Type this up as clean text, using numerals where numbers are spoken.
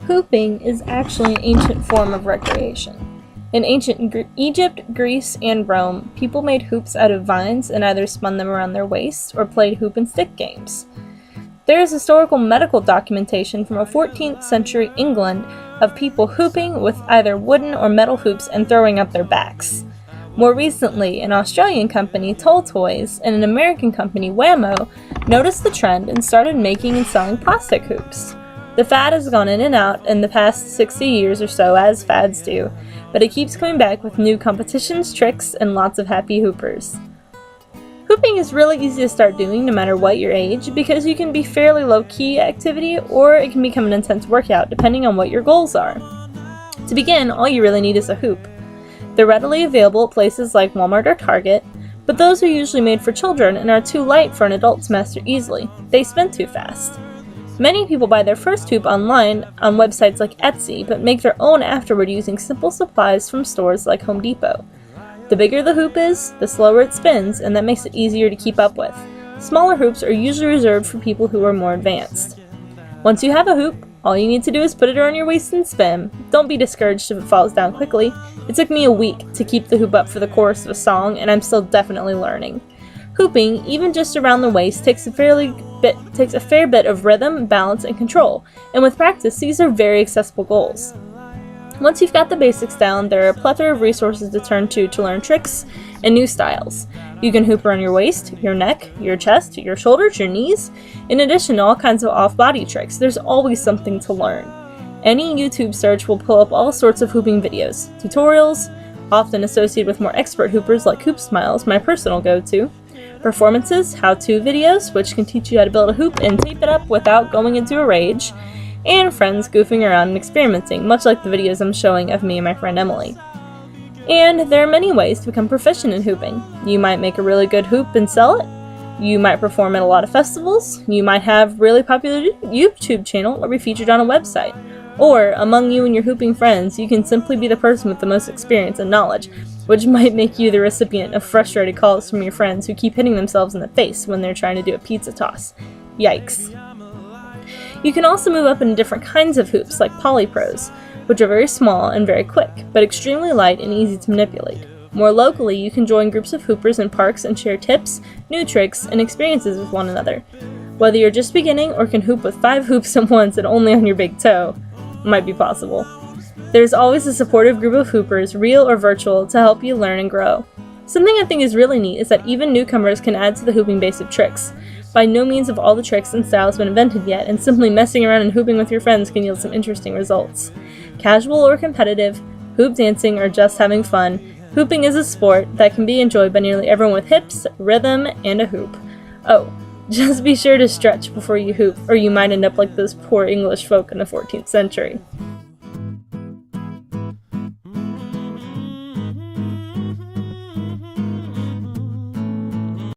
Hooping is actually an ancient form of recreation. In ancient Egypt, Greece, and Rome, people made hoops out of vines and either spun them around their waists or played hoop and stick games. There is historical medical documentation from a 14th century England of people hooping with either wooden or metal hoops and throwing up their backs. More recently, an Australian company, Toll Toys, and an American company, Whammo, noticed the trend and started making and selling plastic hoops. The fad has gone in and out in the past 60 years or so, as fads do, but it keeps coming back with new competitions, tricks, and lots of happy hoopers. Hooping is really easy to start doing no matter what your age, because you can be fairly low-key activity or it can become an intense workout depending on what your goals are. To begin, all you really need is a hoop. They're readily available at places like Walmart or Target, but those are usually made for children and are too light for an adult to master easily. They spin too fast. Many people buy their first hoop online on websites like Etsy, but make their own afterward using simple supplies from stores like Home Depot. The bigger the hoop is, the slower it spins, and that makes it easier to keep up with. Smaller hoops are usually reserved for people who are more advanced. Once you have a hoop, all you need to do is put it around your waist and spin. Don't be discouraged if it falls down quickly. It took me a week to keep the hoop up for the chorus of a song, and I'm still definitely learning. Hooping, even just around the waist, takes a fair bit of rhythm, balance, and control, and with practice, these are very accessible goals. Once you've got the basics down, there are a plethora of resources to turn to learn tricks and new styles. You can hoop around your waist, your neck, your chest, your shoulders, your knees. In addition to all kinds of off-body tricks, there's always something to learn. Any YouTube search will pull up all sorts of hooping videos, tutorials, often associated with more expert hoopers like Hoop Smiles, my personal go-to, performances, how-to videos, which can teach you how to build a hoop and tape it up without going into a rage, and friends goofing around and experimenting, much like the videos I'm showing of me and my friend Emily. And there are many ways to become proficient in hooping. You might make a really good hoop and sell it. You might perform at a lot of festivals. You might have a really popular YouTube channel or be featured on a website. Or, among you and your hooping friends, you can simply be the person with the most experience and knowledge, which might make you the recipient of frustrated calls from your friends who keep hitting themselves in the face when they're trying to do a pizza toss. Yikes. You can also move up into different kinds of hoops, like polypros, which are very small and very quick, but extremely light and easy to manipulate. More locally, you can join groups of hoopers in parks and share tips, new tricks, and experiences with one another. Whether you're just beginning or can hoop with 5 hoops at once and only on your big toe, might be possible. There's always a supportive group of hoopers, real or virtual, to help you learn and grow. Something I think is really neat is that even newcomers can add to the hooping base of tricks. By no means have all the tricks and styles been invented yet, and simply messing around and hooping with your friends can yield some interesting results. Casual or competitive, hoop dancing, or just having fun, hooping is a sport that can be enjoyed by nearly everyone with hips, rhythm, and a hoop. Oh, just be sure to stretch before you hoop, or you might end up like those poor English folk in the 14th century.